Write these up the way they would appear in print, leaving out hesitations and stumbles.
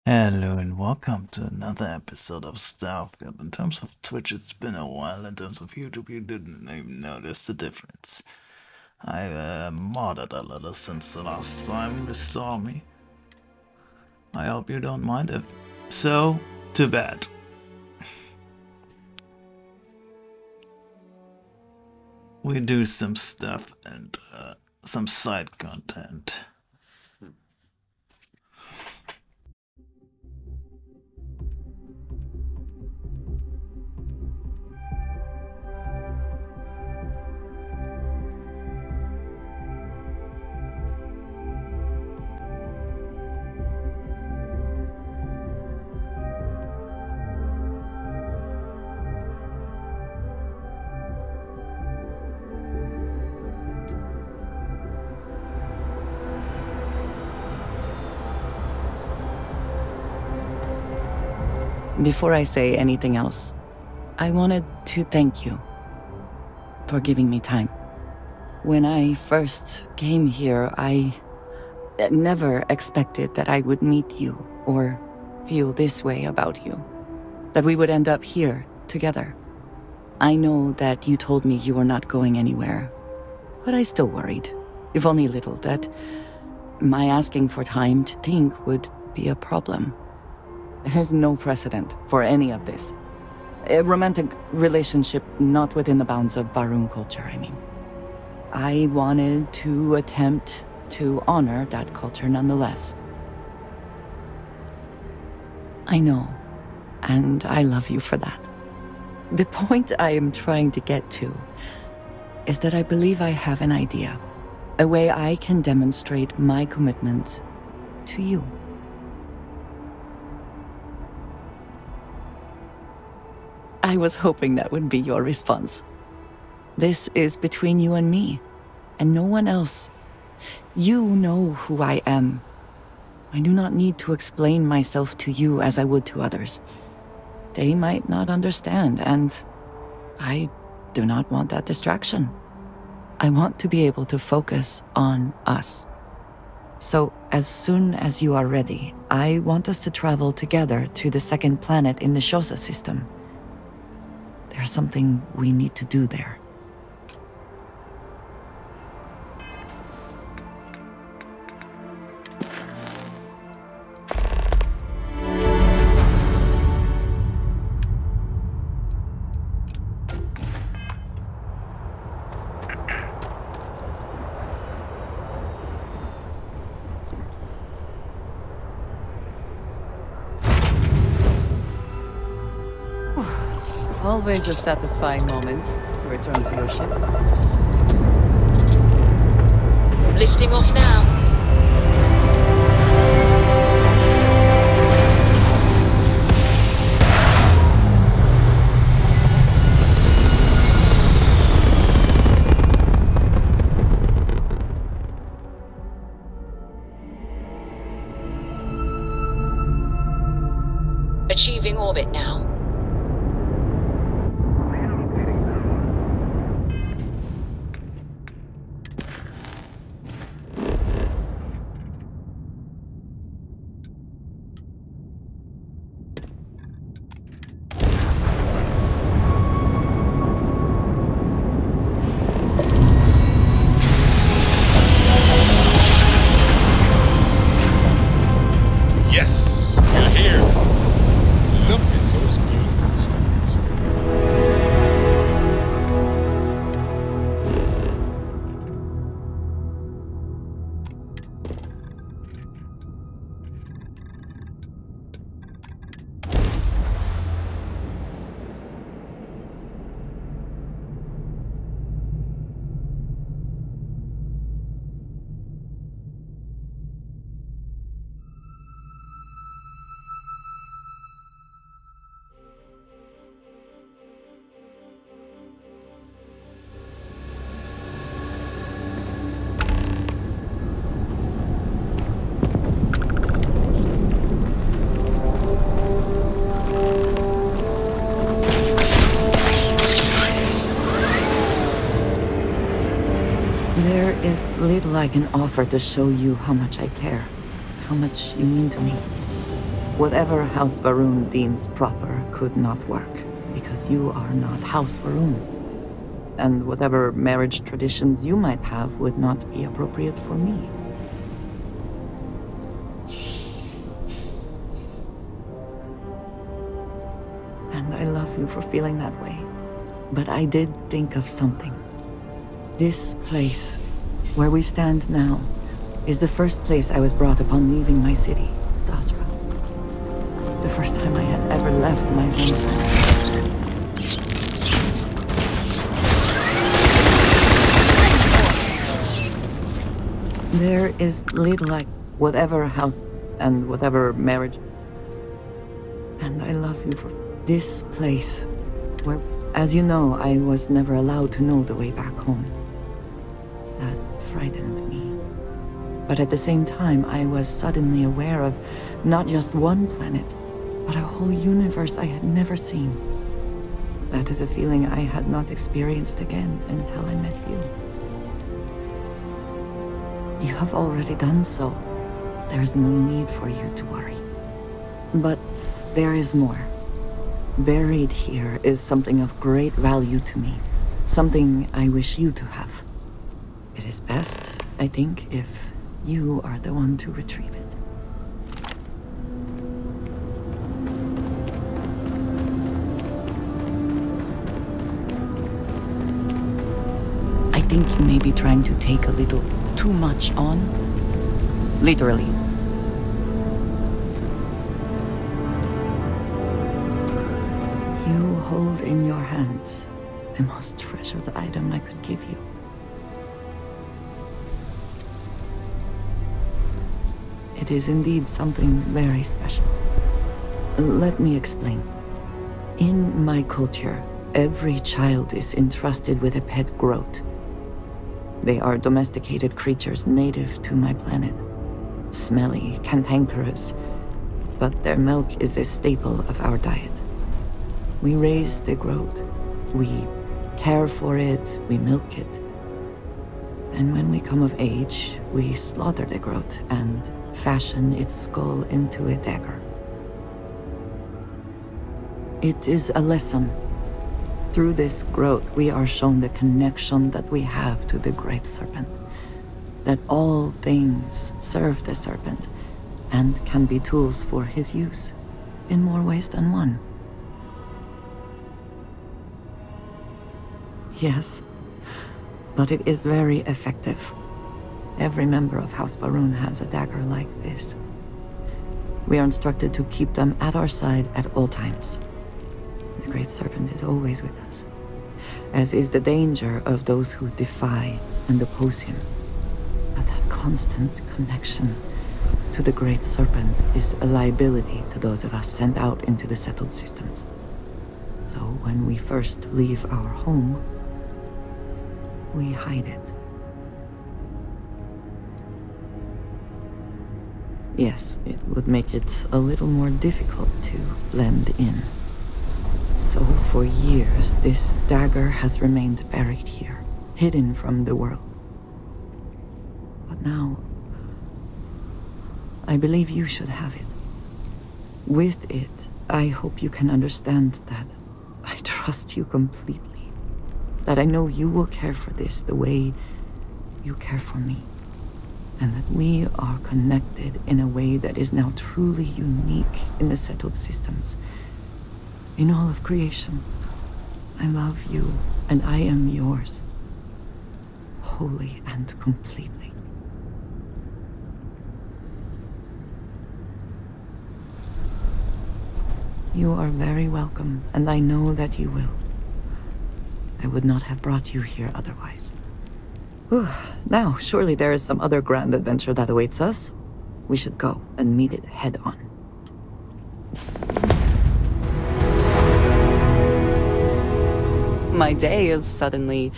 Hello and welcome to another episode of Starfield. In terms of Twitch, it's been a while. In terms of YouTube, you didn't even notice the difference. I modded a little since the last time you saw me. I hope you don't mind if so. Too bad. We do some stuff and some side content. Before I say anything else, I wanted to thank you for giving me time. When I first came here, I never expected that I would meet you or feel this way about you, that we would end up here together. I know that you told me you were not going anywhere, but I still worried, if only a little, that my asking for time to think would be a problem. There is no precedent for any of this. A romantic relationship not within the bounds of Barun culture, I mean. I wanted to attempt to honor that culture nonetheless. I know, and I love you for that. The point I am trying to get to is that I believe I have an idea, a way I can demonstrate my commitment to you. I was hoping that would be your response. This is between you and me, and no one else. You know who I am. I do not need to explain myself to you as I would to others. They might not understand, and I do not want that distraction. I want to be able to focus on us. So, as soon as you are ready, I want us to travel together to the second planet in the Shosa system. There's something we need to do there. Always a satisfying moment to return to your ship. Lifting off now. Achieving orbit now. Yes, we're here. Look at those beautiful stars. There is little I can offer to show you how much I care, how much you mean to me. Whatever House Varun deems proper could not work, because you are not House Varun. And whatever marriage traditions you might have would not be appropriate for me. And I love you for feeling that way. But I did think of something. This place, where we stand now, is the first place I was brought upon leaving my city, Dasra. The first time I had ever left my homeland. There is little like whatever house and whatever marriage. And I love you for this place, where, as you know, I was never allowed to know the way back home. That frightened me. But at the same time, I was suddenly aware of not just one planet, but a whole universe I had never seen. That is a feeling I had not experienced again until I met you. You have already done so. There is no need for you to worry. But there is more. Buried here is something of great value to me. Something I wish you to have. It is best, I think, if you are the one to retrieve it. I think you may be trying to take a little too much on. Literally. You hold in your hands the most treasured item I could give you. It is indeed something very special. Let me explain. In my culture, every child is entrusted with a pet groat. They are domesticated creatures native to my planet. Smelly, cantankerous, but their milk is a staple of our diet. We raise the groat. We care for it, we milk it. And when we come of age, we slaughter the groat and fashion its skull into a dagger. It is a lesson. Through this groat, we are shown the connection that we have to the Great Serpent. That all things serve the Serpent and can be tools for his use, in more ways than one. Yes, but it is very effective. Every member of House Varun has a dagger like this. We are instructed to keep them at our side at all times. The Great Serpent is always with us, as is the danger of those who defy and oppose him. But that constant connection to the Great Serpent is a liability to those of us sent out into the settled systems. So when we first leave our home, we hide it. Yes, it would make it a little more difficult to blend in. So for years, this dagger has remained buried here, hidden from the world. But now, I believe you should have it. With it, I hope you can understand that I trust you completely. That I know you will care for this the way you care for me. And that we are connected in a way that is now truly unique in the settled systems. In all of creation, I love you, and I am yours. Wholly and completely. You are very welcome, and I know that you will. I would not have brought you here otherwise. Whew. Now, surely there is some other grand adventure that awaits us. We should go and meet it head on. My day is suddenly...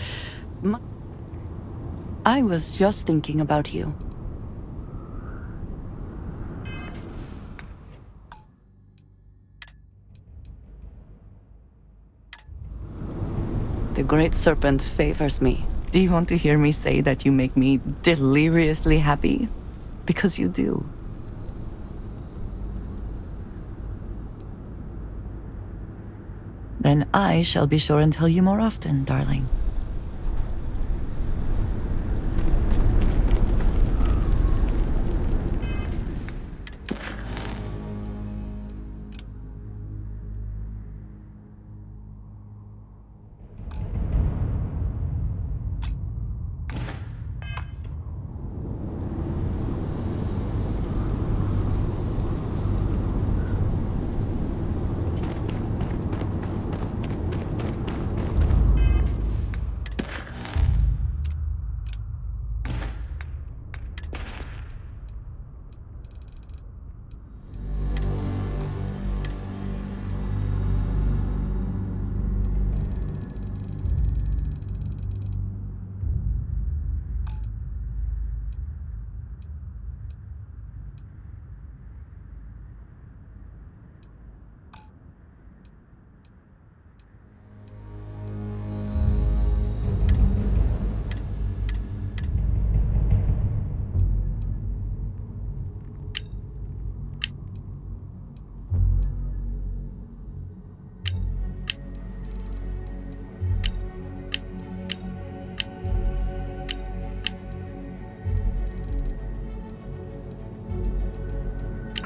I was just thinking about you. The Great Serpent favors me. Do you want to hear me say that you make me deliriously happy? Because you do. Then I shall be sure and tell you more often, darling.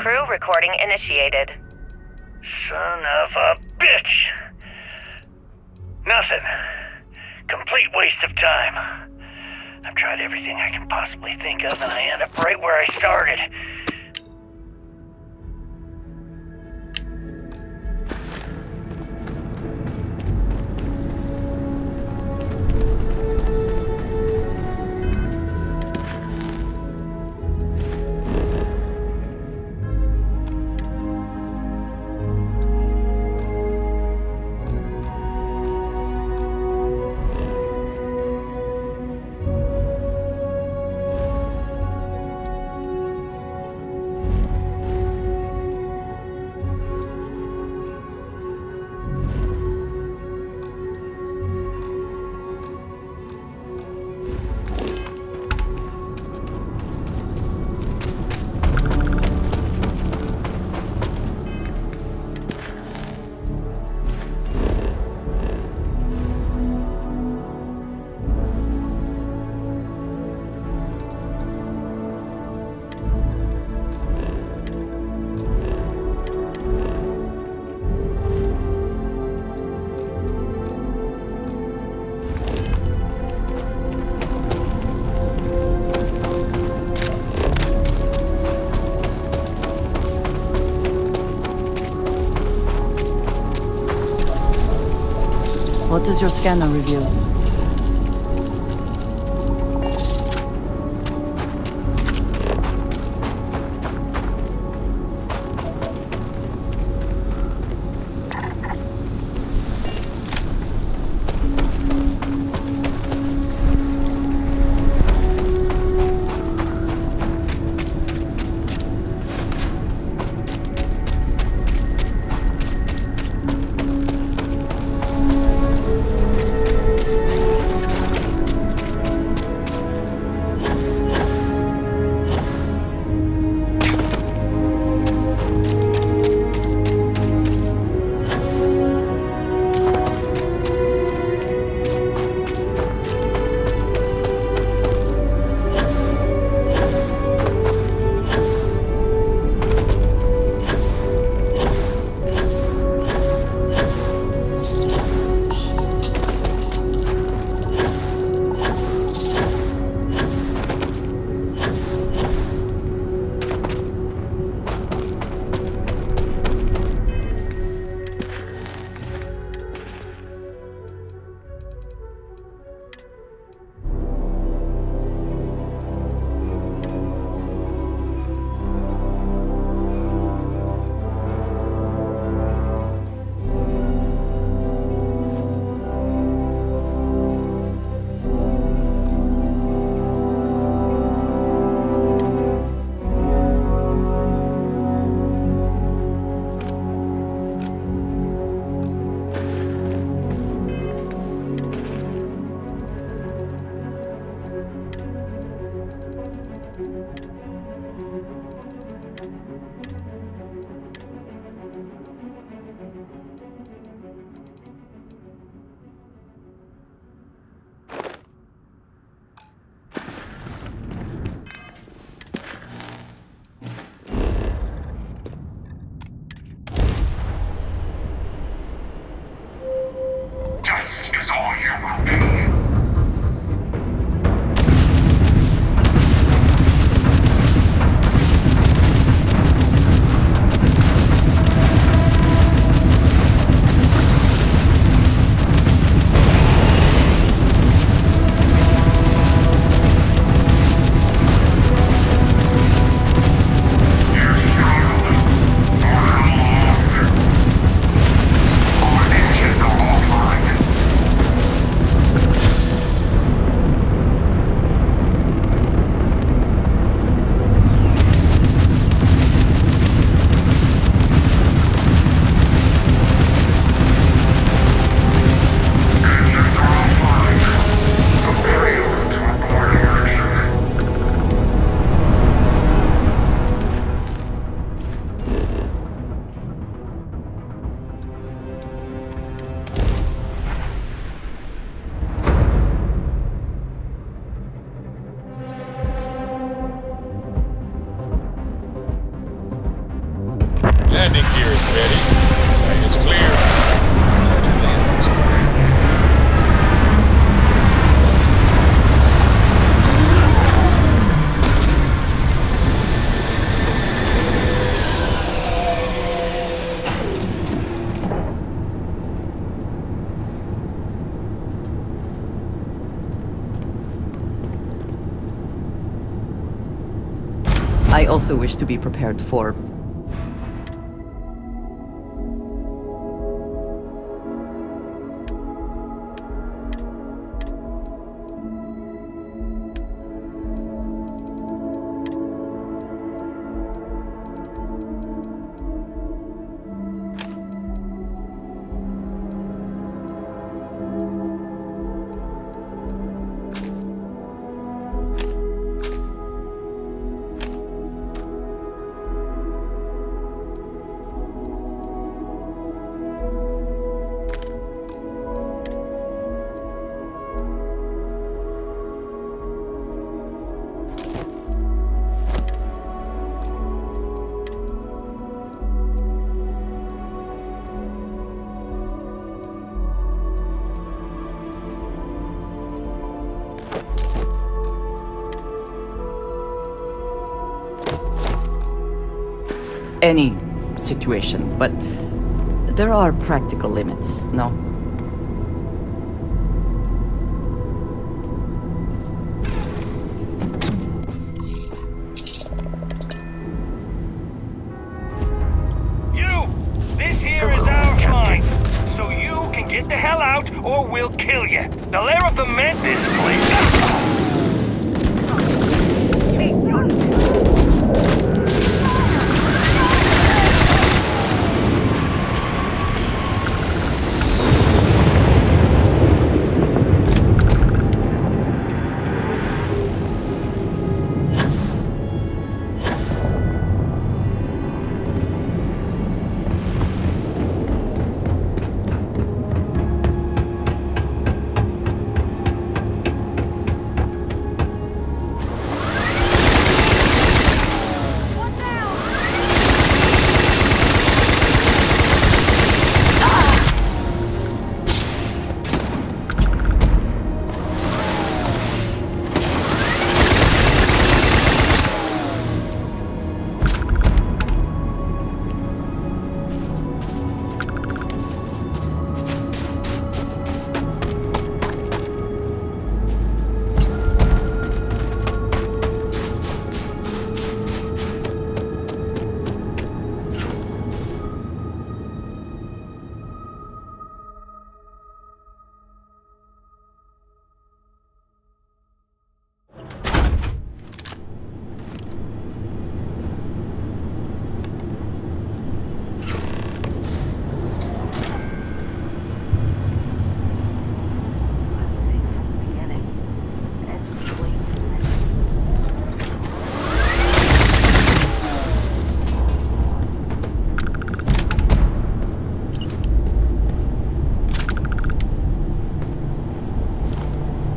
Crew recording initiated. Son of a bitch! Nothing. Complete waste of time. I've tried everything I can possibly think of, and I end up right where I started. What does your scanner reveal? Landing gear is ready. Site is clear. I also wish to be prepared for... any situation, but there are practical limits, no? You! This here is our find, so you can get the hell out or we'll kill you. The lair of the Mantis, please.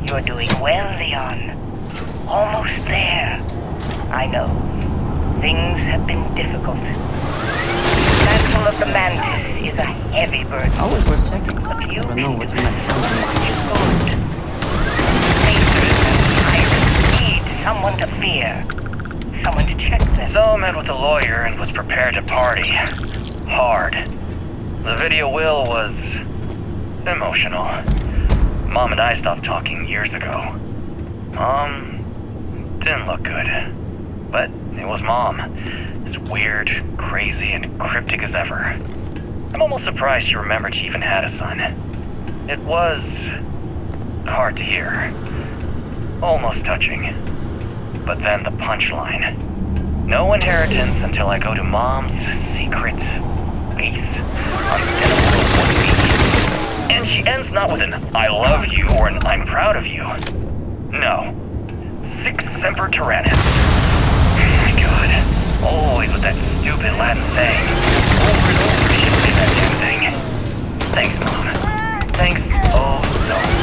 You're doing well, Leon. Almost there. I know. Things have been difficult. The mantle of the Mantis is a heavy burden. Always worth checking. But you Never know what's in that good. Racers and pirates need someone to fear. Someone to check them. So met with a lawyer and was prepared to party. Hard. The video will was emotional. Mom and I stopped talking years ago. Mom didn't look good. But it was Mom. As weird, crazy, and cryptic as ever. I'm almost surprised she remembered she even had a son. It was hard to hear. Almost touching. But then the punchline. No inheritance until I go to Mom's secret base on Cinnamon 1B. And she ends not with an I love you or an I'm proud of you. No. Sic semper tyrannis. Oh my god. Always with that stupid Latin saying. Over and over she would say that damn thing. Thanks, Mom. Thanks oh so much.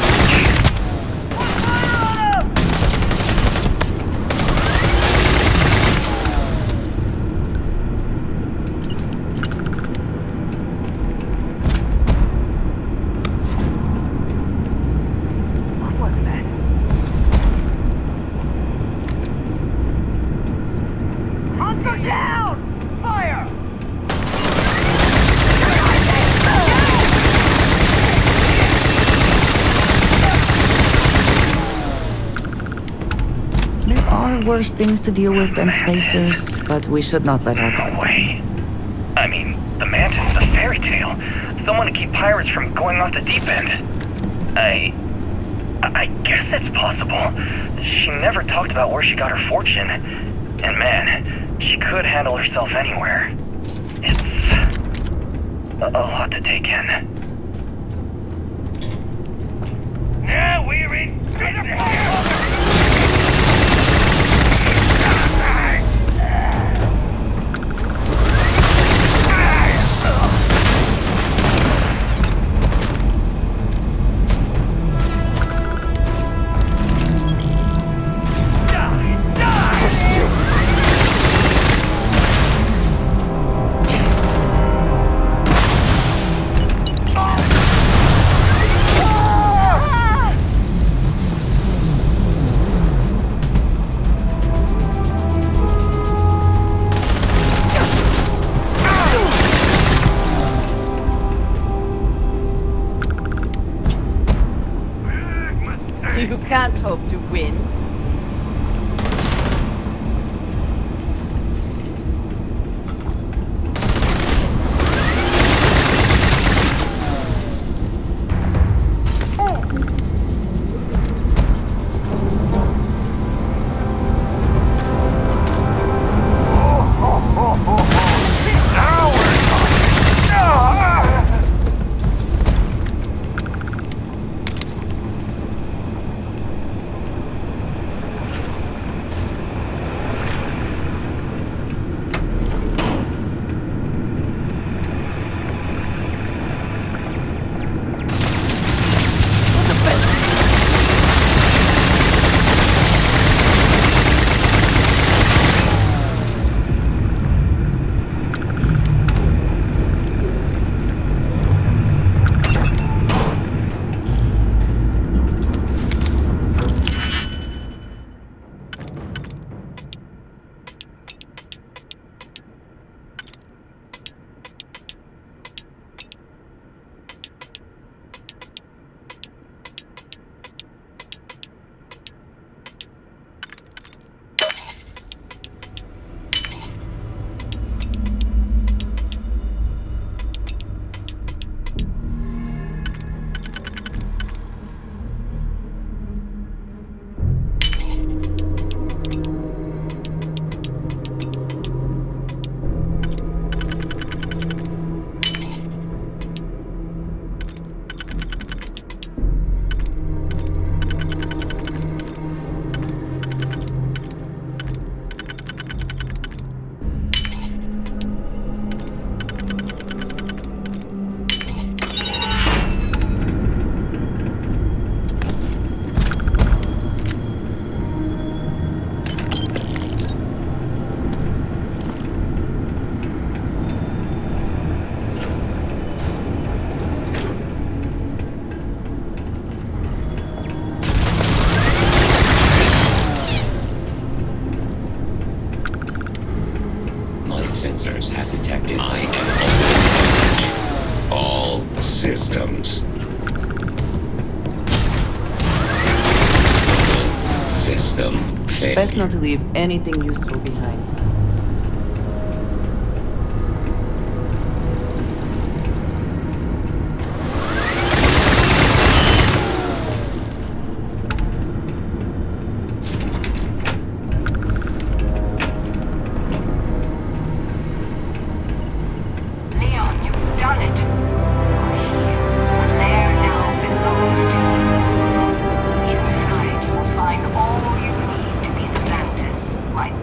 Go down! Fire! There are worse things to deal with than spacers, but we should not let our guard No down. way. I mean, the mansion's a fairy tale. Someone to keep pirates from going off the deep end. I guess it's possible. She never talked about where she got her fortune. And man, she could handle herself anywhere. It's a lot to take in. Now we're in business! You can't hope to win. Sensors have detected I am open. All systems. System failure. Best not to leave anything useful behind.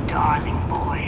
Darling boy.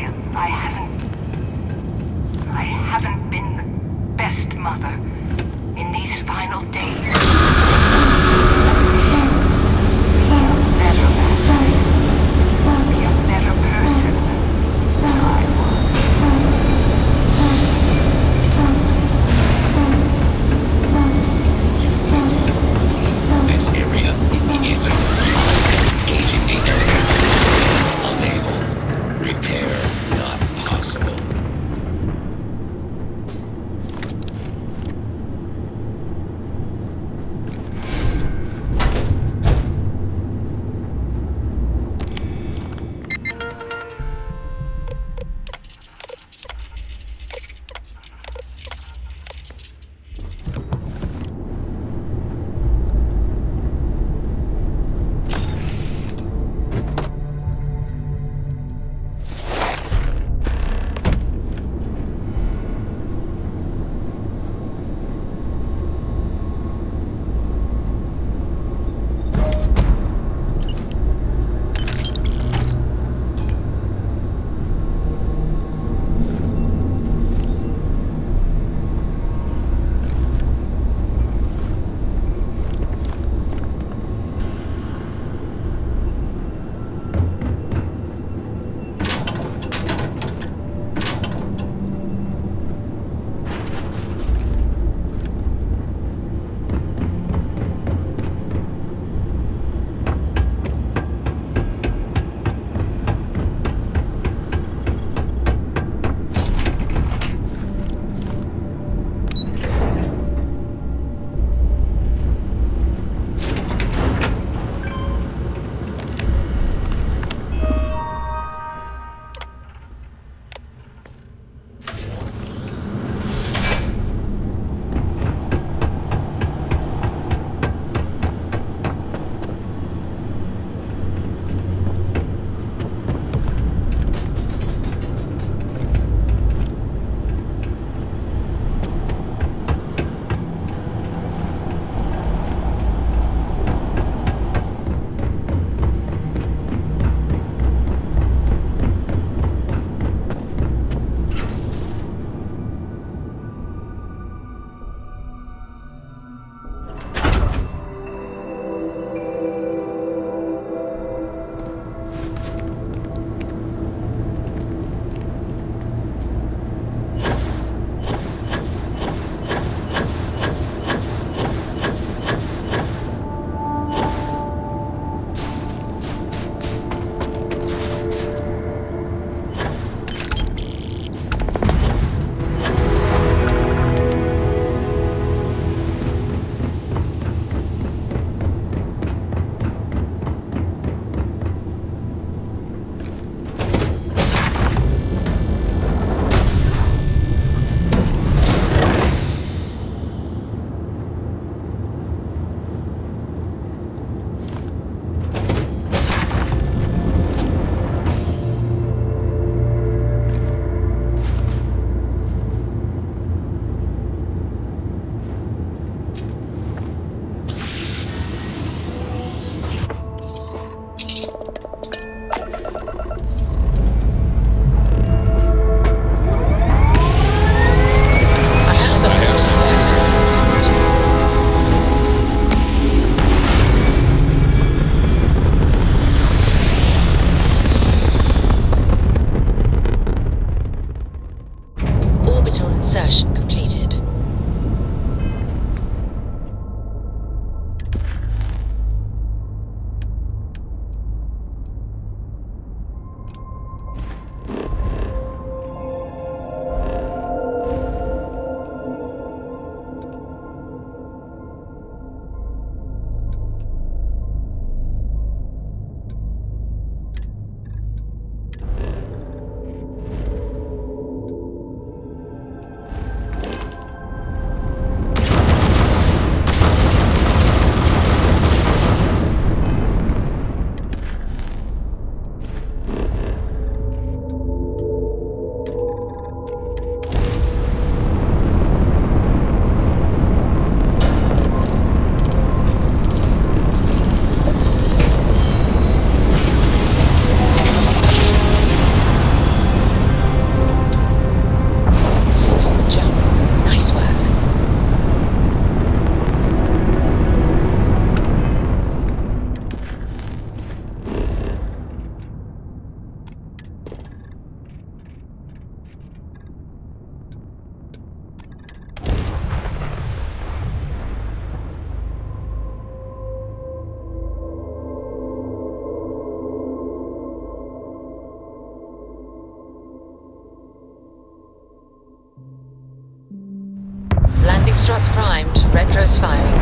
Struts primed. Retros firing.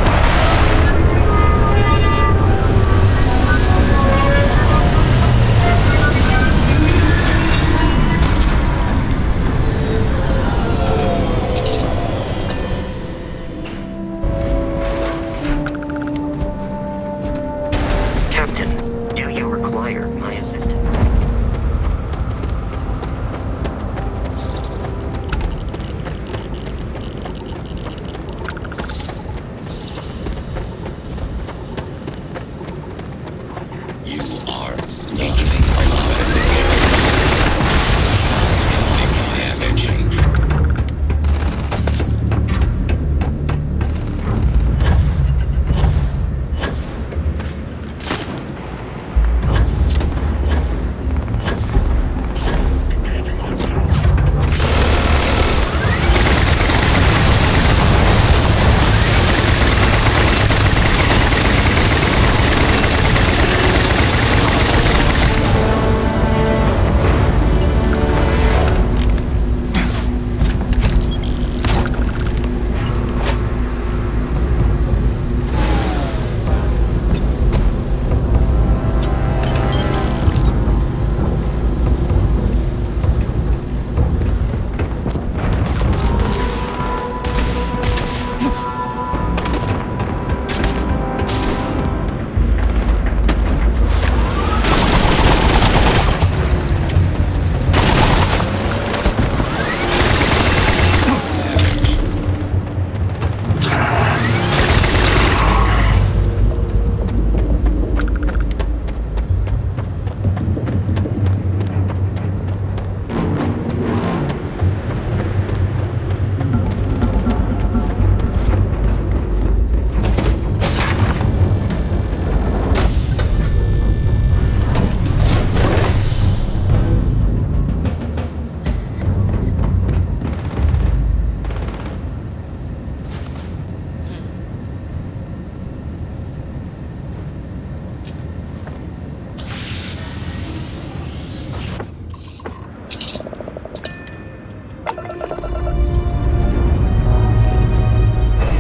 Captain, do you require my assistance? You are making a lot of damage.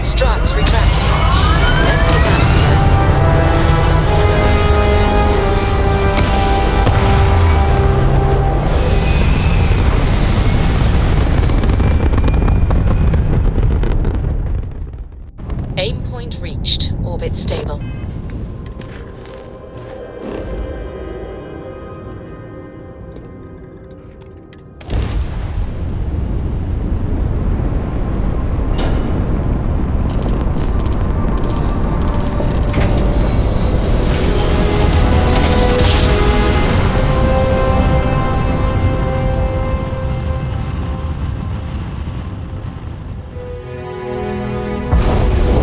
Struts retracting. Let's get out of here. Aim point reached. Orbit stable.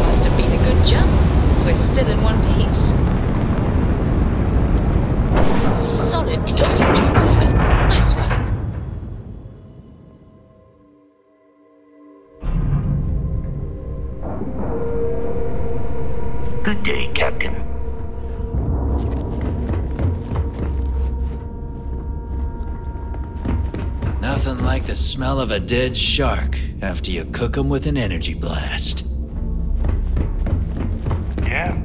Must have been a good jump. We're still in one piece. Solid docking job there. Nice work. Good day, Captain. Nothing like the smell of a dead shark after you cook 'em with an energy blast. Yeah.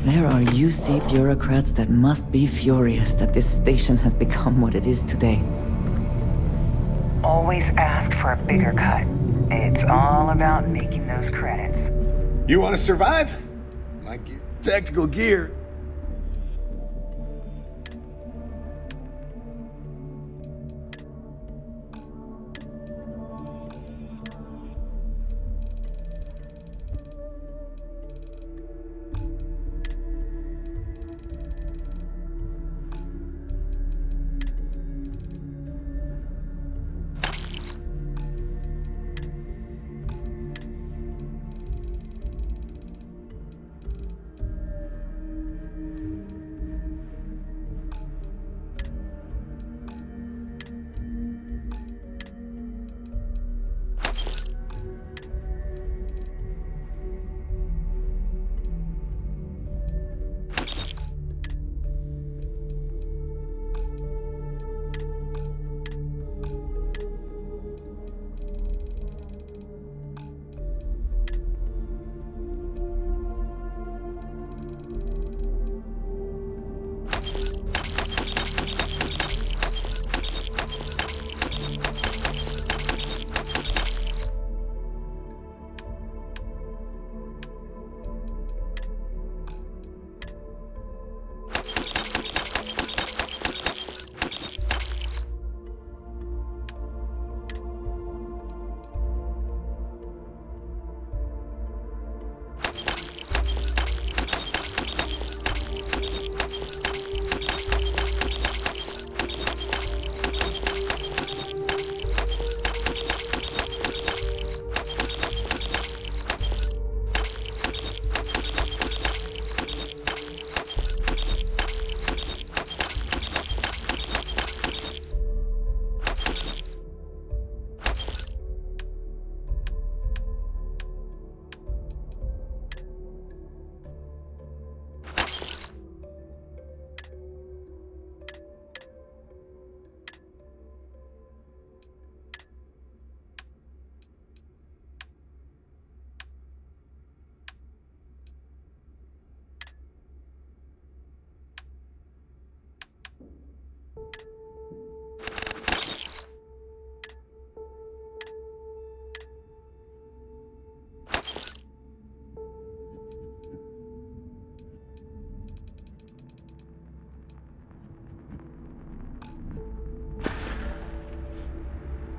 There are UC bureaucrats that must be furious that this station has become what it is today. Always ask for a bigger cut. It's all about making those credits. You want to survive? My tactical gear.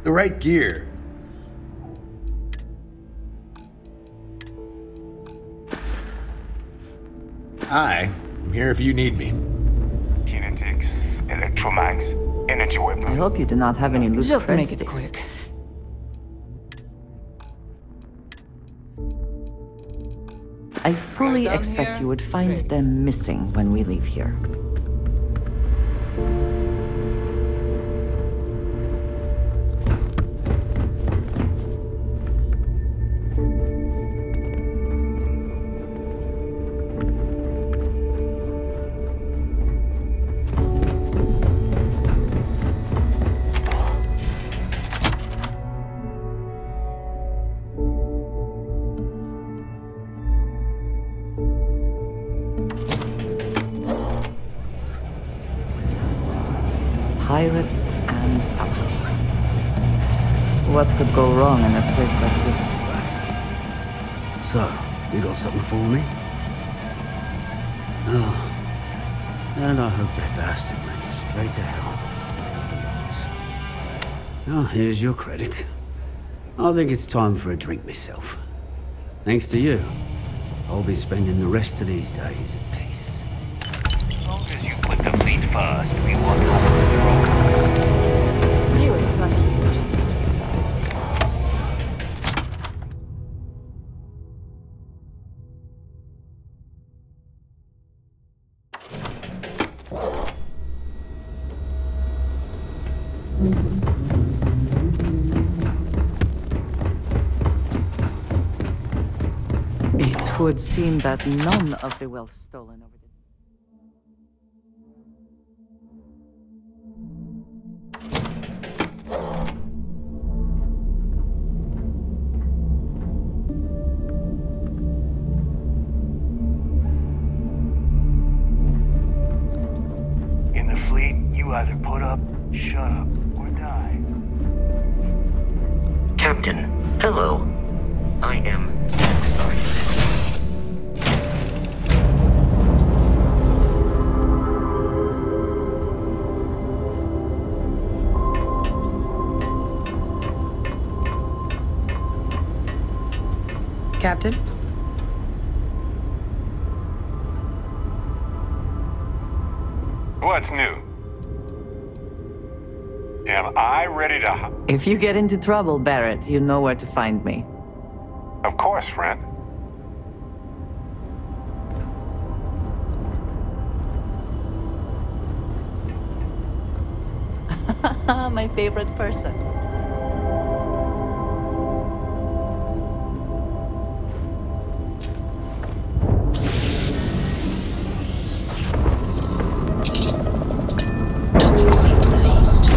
The right gear. I'm here if you need me. Kinetics, electromags, energy weapons. I hope you do not have any loose Just make it sticks. quick. I fully Down expect here? you would find Great. them missing when we leave here. Pirates and alcohol. What could go wrong in a place like this? So, you got something for me? Oh. And I hope that bastard went straight to hell where he belongs. Oh, here's your credit. I think it's time for a drink myself. Thanks to you, I'll be spending the rest of these days at peace. As long as you put the fleet first, we won't have any problems. I always thought he would just be It would seem that none of the wealth stolen over the... In the fleet, you either put up, shut up, or die. Captain, hello. I am Starfield. Captain? What's new? Am I ready to... If you get into trouble, Barrett, you know where to find me. Of course, friend. My favorite person. Docking seal released.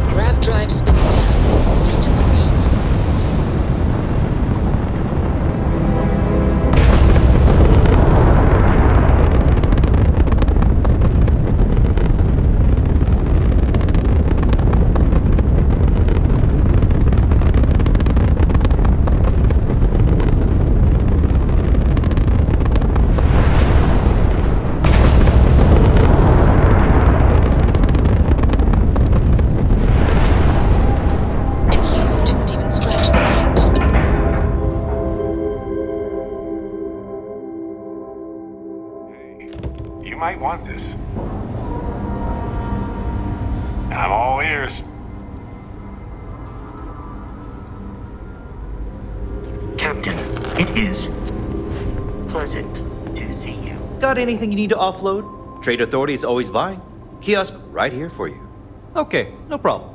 Grav drive spinning down. Systems green. And you didn't even scratch the paint. You might want this. I'm all ears. Captain, it is pleasant to see you. Got anything you need to offload? Trade Authority is always buying. Kiosk right here for you. Okay, no problem.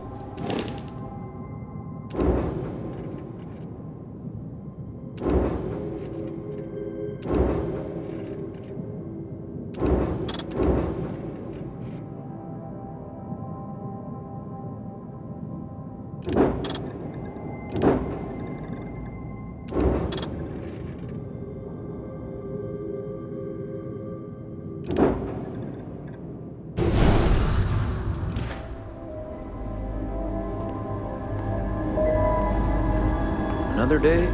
another day.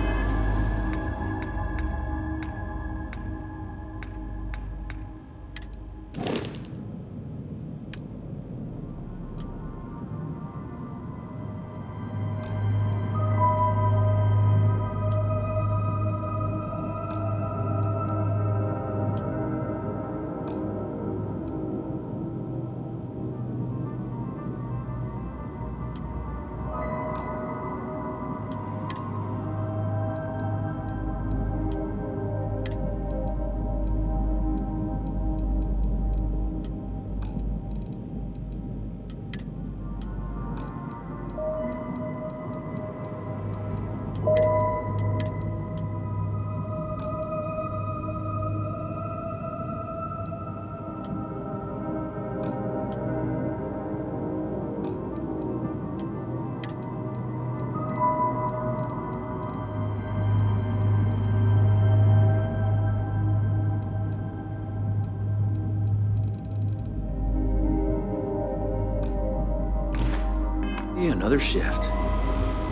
Another shift.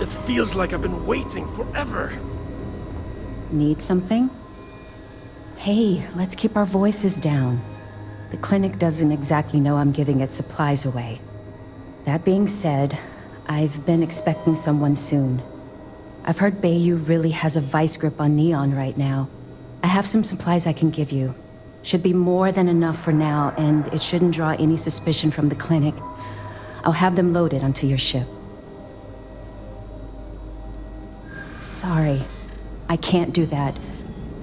It feels like I've been waiting forever. Need something? Hey, let's keep our voices down. The clinic doesn't exactly know I'm giving its supplies away. That being said, I've been expecting someone soon. I've heard Bayou really has a vice grip on Neon right now. I have some supplies I can give you. Should be more than enough for now, and it shouldn't draw any suspicion from the clinic. I'll have them loaded onto your ship. Sorry, I can't do that.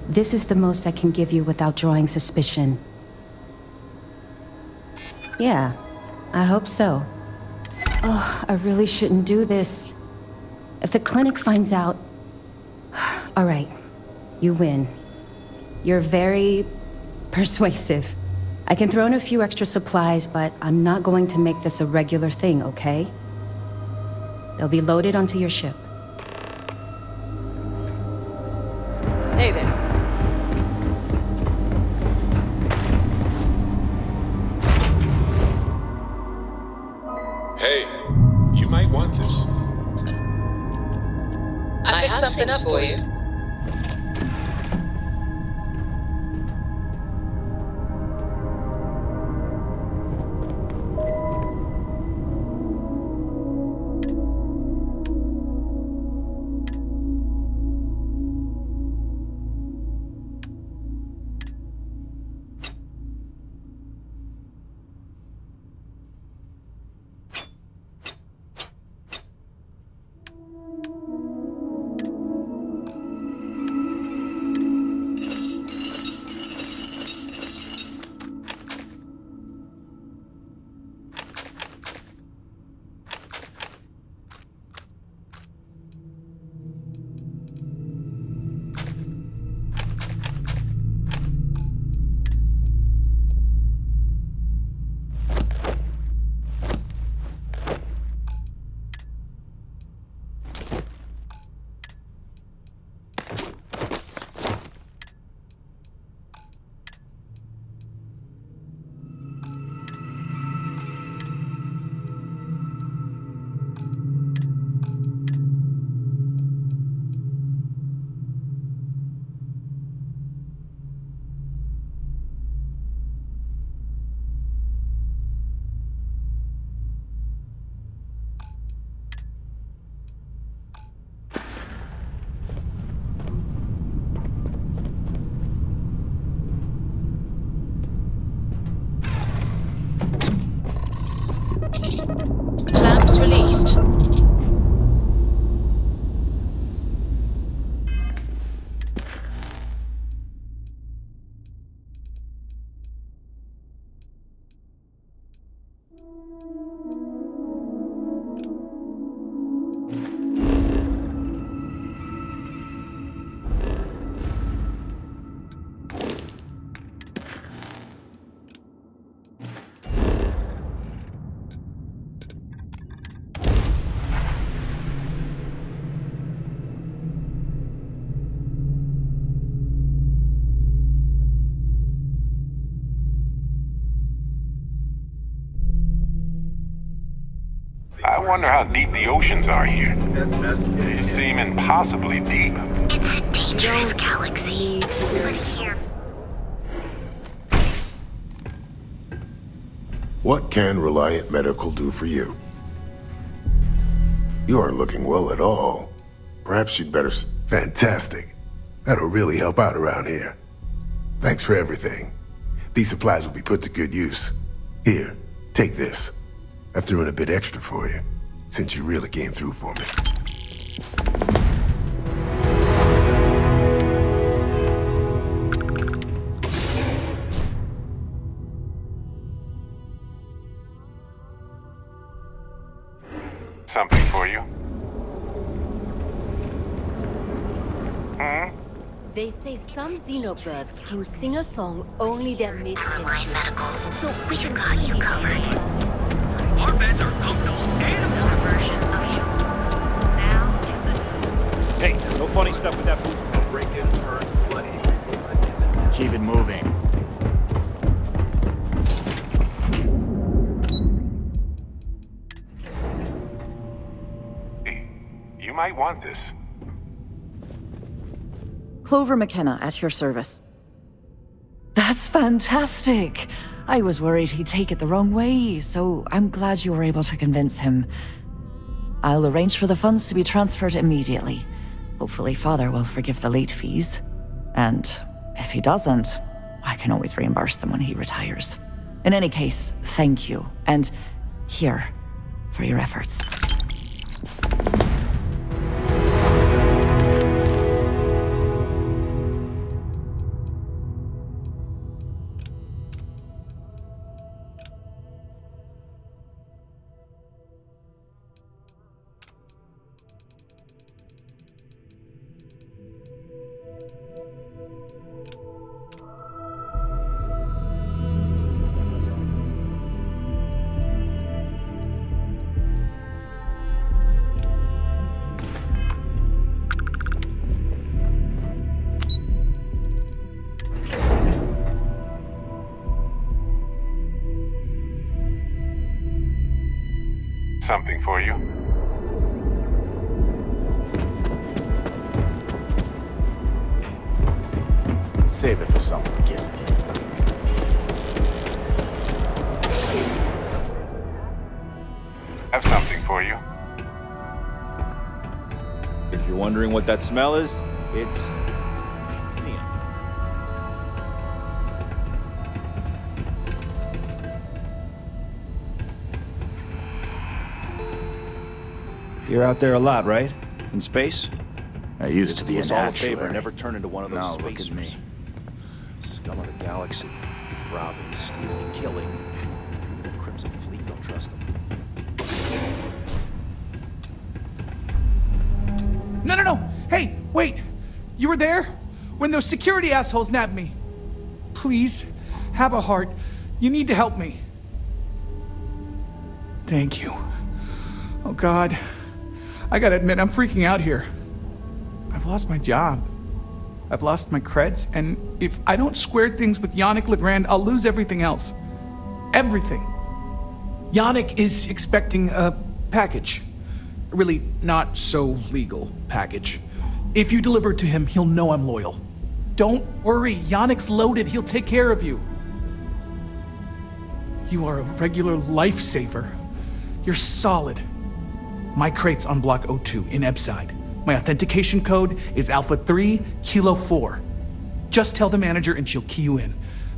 This is the most I can give you without drawing suspicion. Yeah, I hope so. Oh, I really shouldn't do this. If the clinic finds out... All right, you win. You're very persuasive. I can throw in a few extra supplies, but I'm not going to make this a regular thing, okay? They'll be loaded onto your ship. Hey there. Hey, you might want this. I have something up for you. Lamps released. I wonder how deep the oceans are here. They seem impossibly deep. It's a dangerous galaxy. But here. What can Reliant Medical do for you? You aren't looking well at all. Perhaps you'd better... Fantastic. That'll really help out around here. Thanks for everything. These supplies will be put to good use. Here, take this. I threw in a bit extra for you, since you really came through for me. Something for you? They say some xenobirds can sing a song only their mates can hear. So we can find each other. Our beds are comfortable and a version of you. Now to the... Hey, no funny stuff with that booth. Break in, turn, bloody. Keep it moving. Hey, you might want this. Clover McKenna, at your service. That's fantastic! I was worried he'd take it the wrong way, so I'm glad you were able to convince him. I'll arrange for the funds to be transferred immediately. Hopefully Father will forgive the late fees. And if he doesn't, I can always reimburse them when he retires. In any case, thank you, and here, for your efforts. Something for you? Save it for someone who gives it. Have something for you. If you're wondering what that smell is, it's neon. You're out there a lot, right? In space? I used to be us an all a favor actuary. and never turn into one of those Now spacers. look at me. Scum of the galaxy. Robbing, stealing, killing. The Crimson Fleet don't trust them. No, no, no! Hey, wait! You were there? When those security assholes nabbed me. Please, have a heart. You need to help me. Thank you. Oh, God. I gotta admit, I'm freaking out here. I've lost my job. I've lost my creds, and if I don't square things with Yannick Legrand, I'll lose everything else. Everything. Yannick is expecting a package. A really not so legal package. If you deliver it to him, he'll know I'm loyal. Don't worry, Yannick's loaded. He'll take care of you. You are a regular lifesaver. You're solid. My crate's on Block 02 in Ebside. My authentication code is Alpha 3 Kilo 4. Just tell the manager and she'll key you in.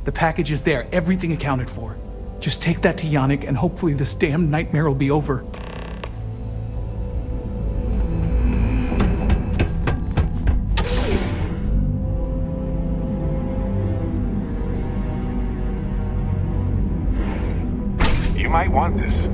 The package is there, everything accounted for. Just take that to Yannick and hopefully this damn nightmare will be over. You might want this.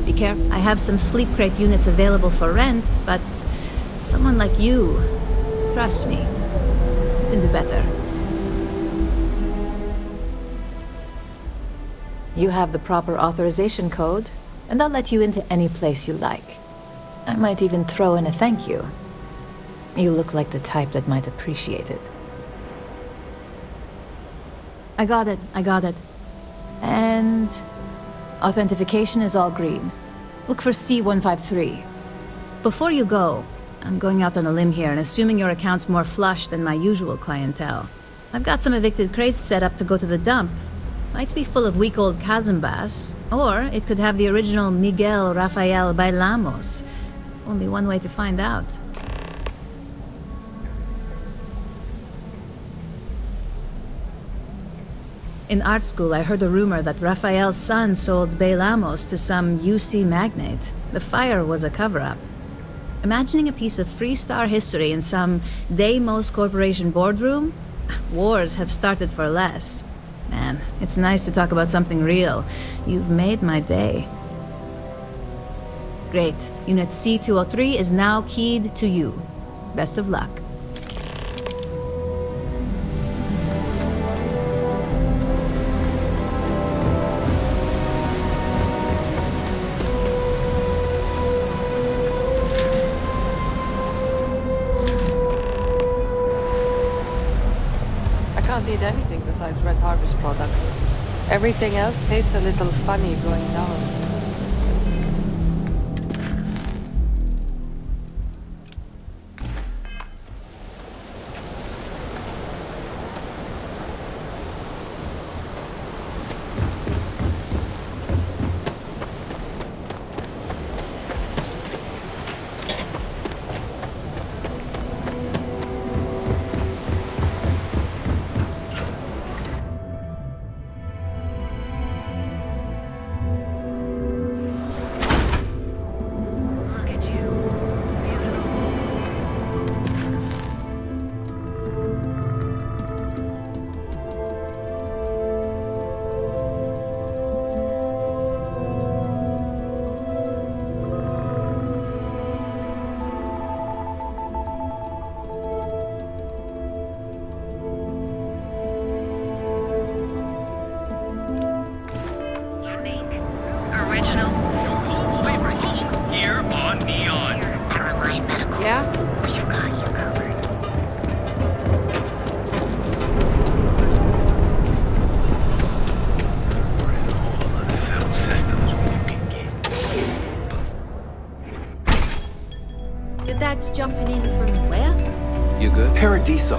Be care. I have some sleep crate units available for rent, but someone like you, trust me, you can do better. You have the proper authorization code, and I'll let you into any place you like. I might even throw in a thank you. You look like the type that might appreciate it. I got it. And authentication is all green. Look for C153. Before you go, I'm going out on a limb here and assuming your account's more flush than my usual clientele. I've got some evicted crates set up to go to the dump. Might be full of week-old Kazambas, or it could have the original Miguel Rafael Bailamos. Only one way to find out. In art school, I heard a rumor that Rafael's son sold Bailamos to some UC magnate. The fire was a cover-up. Imagining a piece of Freestar history in some Deimos Corporation boardroom? Wars have started for less. Man, it's nice to talk about something real. You've made my day. Great. Unit C203 is now keyed to you. Best of luck. I can't eat anything besides Red Harvest products. Everything else tastes a little funny going down. Jumping in from where? You good? Paradiso.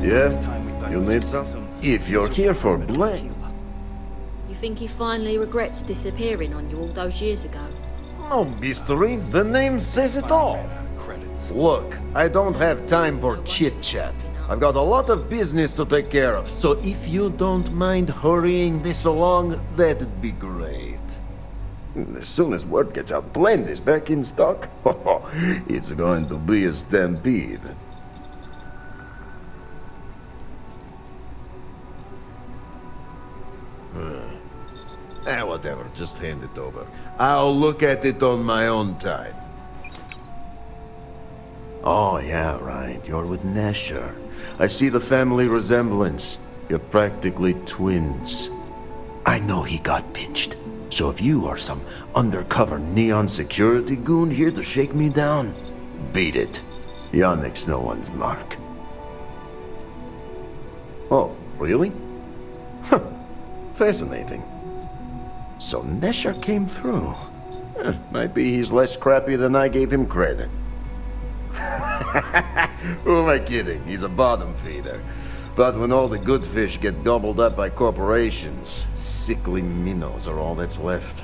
Yes? You need some? If you're here for blame. You think he finally regrets disappearing on you all those years ago? No mystery. The name says it all. Look, I don't have time for chit-chat. I've got a lot of business to take care of, so if you don't mind hurrying this along, that'd be great. As soon as word gets out, Blend is back in stock. It's going to be a stampede. Whatever, just hand it over. I'll look at it on my own time. Oh, yeah, right. You're with Nesher. I see the family resemblance. You're practically twins. I know he got pinched. So if you are some undercover neon security goon here to shake me down, beat it. Yannick's no one's mark. Oh, really? Huh. Fascinating. So Nesher came through. Might be he's less crappy than I gave him credit. Who am I kidding? He's a bottom feeder. But when all the good fish get gobbled up by corporations, sickly minnows are all that's left.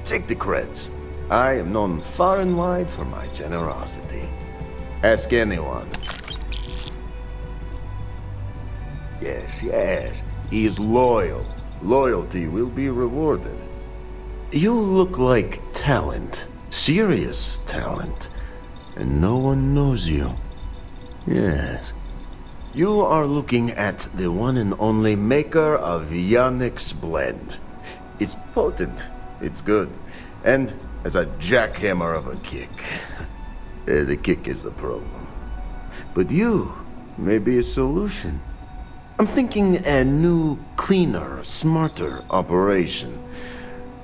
Take the creds. I am known far and wide for my generosity. Ask anyone. Yes, he is loyal. Loyalty will be rewarded. You look like talent. Serious talent. And no one knows you. Yes. You are looking at the one and only maker of Yannick's blend. It's potent, It's good. And as a jackhammer of a kick. The kick is the problem. But you may be a solution. I'm thinking a new, cleaner, smarter operation.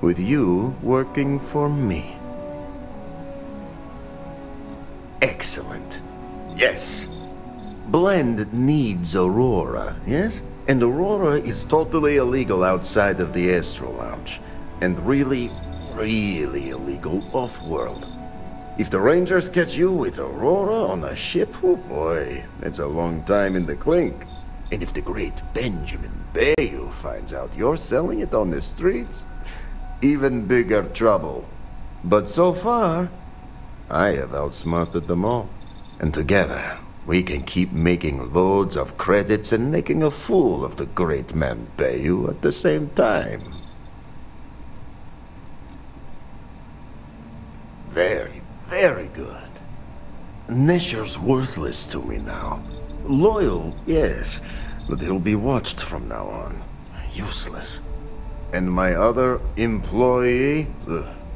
With you working for me. Excellent. Yes. Blend needs Aurora, yes? And Aurora is totally illegal outside of the Astro Lounge. And really, really illegal off-world. If the Rangers catch you with Aurora on a ship, oh boy, that's a long time in the clink. And if the great Benjamin Bayou finds out you're selling it on the streets, even bigger trouble. But so far, I have outsmarted them all. And together, we can keep making loads of credits and making a fool of the great man Bayou at the same time. Very, very good. Nesher's worthless to me now. Loyal, yes, but he'll be watched from now on. Useless. And my other employee,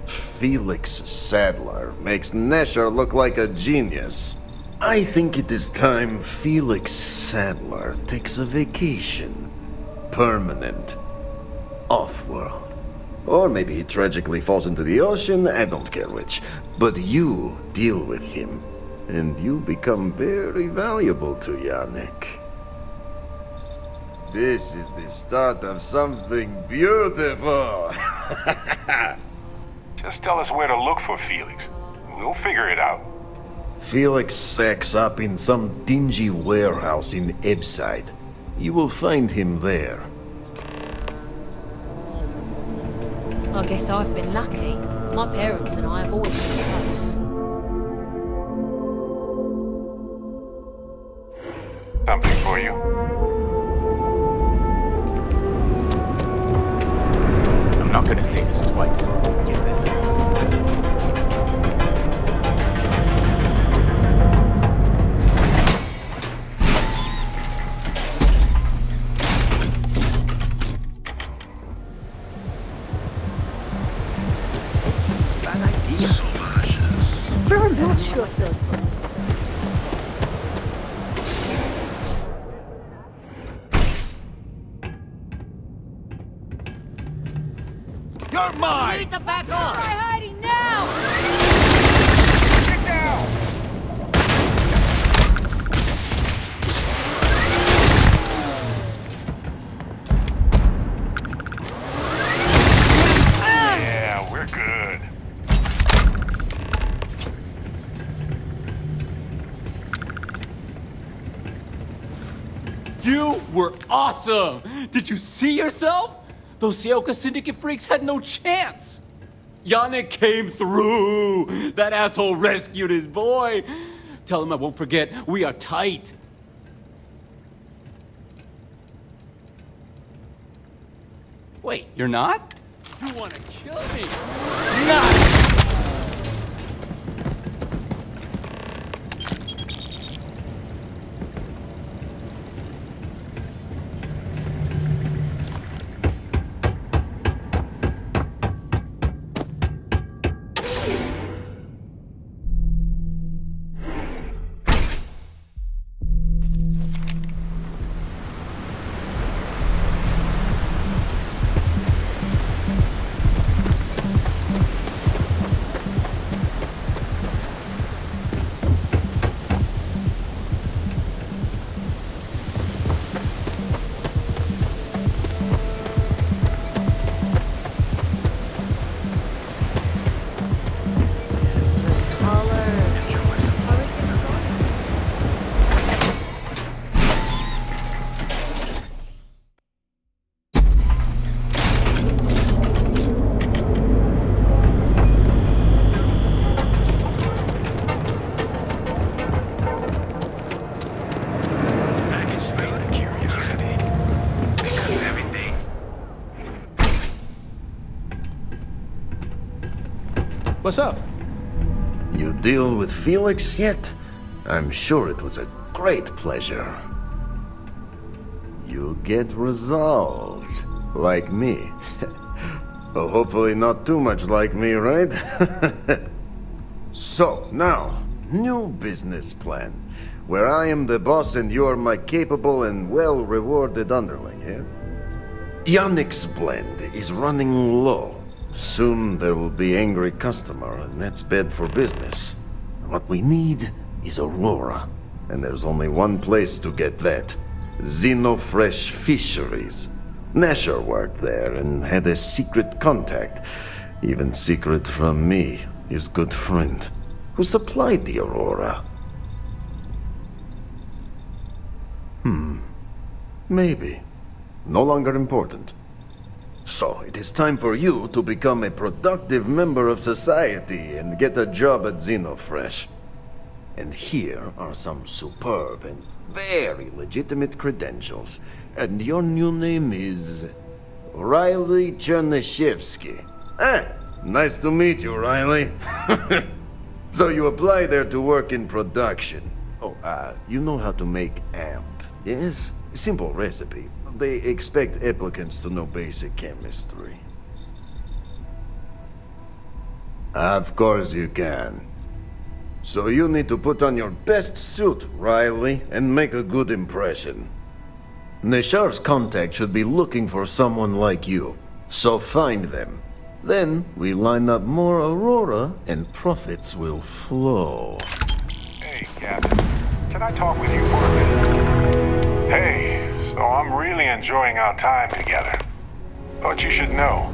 Felix Sadler, makes Nesher look like a genius. I think it is time Felix Sadler takes a vacation. Permanent. Off-world. Or maybe he tragically falls into the ocean, I don't care which. But you deal with him, and you become very valuable to Yannick. This is the start of something beautiful. Just tell us where to look for Felix. We'll figure it out. Felix sacks up in some dingy warehouse in Ebside. You will find him there. I guess I've been lucky. My parents and I have always been close. Something for you. I'm not gonna say this twice. Get ready. Very not sure if those were. You're mine! Need to back off! Try hiding now! Get down! Yeah, we're good. You were awesome! Did you see yourself? Those Seoka Syndicate freaks had no chance! Yannick came through! That asshole rescued his boy! Tell him I won't forget, we are tight! Wait, you're not? You wanna kill me? Not! What's up? You deal with Felix yet? I'm sure it was a great pleasure. You get results, like me. Well, hopefully not too much like me, right? So, now, new business plan. Where I am the boss and you're my capable and well-rewarded underling, yeah? Yannick's blend is running low. Soon there will be angry customer, and that's bad for business. What we need is Aurora, and there's only one place to get that. Xenofresh Fisheries. Nasher worked there and had a secret contact. Even secret from me, his good friend, who supplied the Aurora. Maybe. No longer important. So, it is time for you to become a productive member of society and get a job at Xenofresh. And here are some superb and very legitimate credentials. And your new name is... Riley Chernyshevsky. Nice to meet you, Riley. So you apply there to work in production. Oh, you know how to make amp, yes? Simple recipe. They expect applicants to know basic chemistry. Of course you can. So you need to put on your best suit, Riley, and make a good impression. Neshar's contact should be looking for someone like you, so find them. Then we line up more Aurora and profits will flow. Hey, Captain. Can I talk with you for a minute? Hey, so I'm really enjoying our time together. Thought you should know.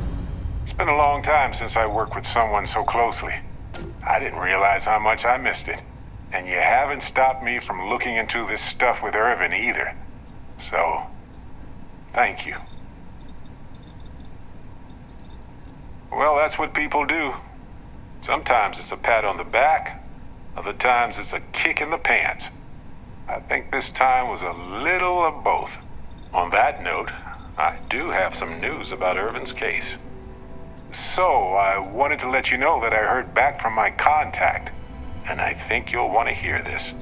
It's been a long time since I worked with someone so closely. I didn't realize how much I missed it. And you haven't stopped me from looking into this stuff with Irvin either. So, thank you. Well, that's what people do. Sometimes it's a pat on the back, other times it's a kick in the pants. I think this time was a little of both. On that note, I do have some news about Irvin's case. So, I wanted to let you know that I heard back from my contact, and I think you'll want to hear this.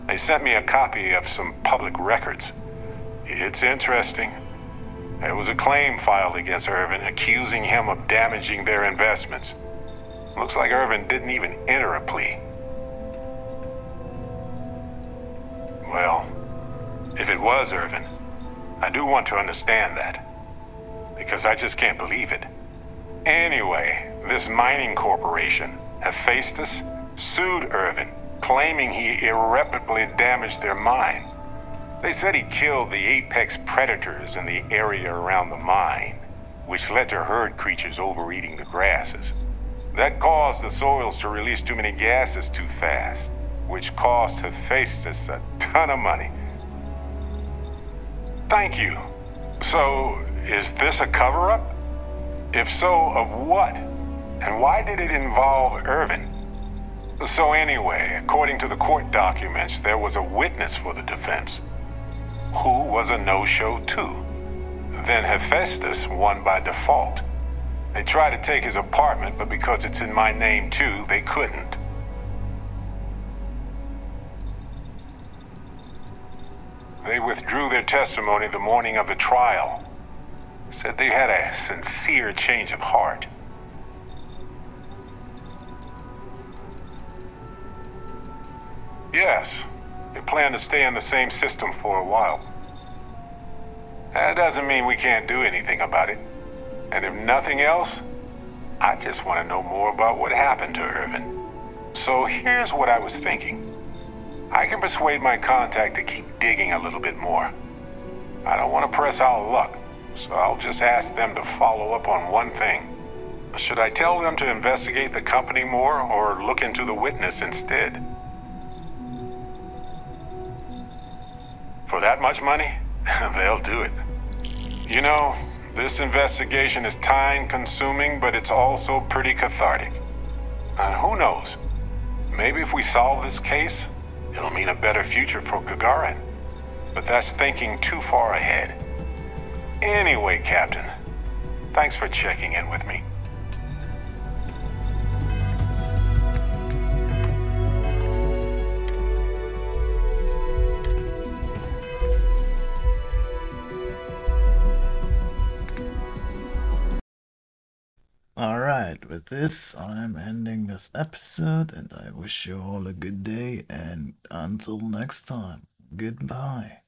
They sent me a copy of some public records. It's interesting. There was a claim filed against Irvin accusing him of damaging their investments. Looks like Irvin didn't even enter a plea. Well, if it was Irvin, I do want to understand that. Because I just can't believe it. Anyway, this mining corporation, Hephaestus, sued Irvin, claiming he irreparably damaged their mine. They said he killed the apex predators in the area around the mine, which led to herd creatures overeating the grasses. That caused the soils to release too many gases too fast, which cost Hephaestus a ton of money. Thank you. So, is this a cover-up? If so, of what? And why did it involve Irvin? So anyway, according to the court documents, there was a witness for the defense, who was a no-show too. Then Hephaestus won by default. They tried to take his apartment, but because it's in my name too, they couldn't. They withdrew their testimony the morning of the trial. Said they had a sincere change of heart. Yes, they plan to stay in the same system for a while. That doesn't mean we can't do anything about it. And if nothing else, I just want to know more about what happened to Irvin. So here's what I was thinking. I can persuade my contact to keep digging a little bit more. I don't want to press our luck, so I'll just ask them to follow up on one thing. Should I tell them to investigate the company more or look into the witness instead? For that much money, they'll do it. You know, this investigation is time-consuming, but it's also pretty cathartic. And who knows? Maybe if we solve this case, it'll mean a better future for Gagarin. But that's thinking too far ahead. Anyway, Captain, thanks for checking in with me. Alright, with this, I'm ending this episode, and I wish you all a good day, and until next time, goodbye.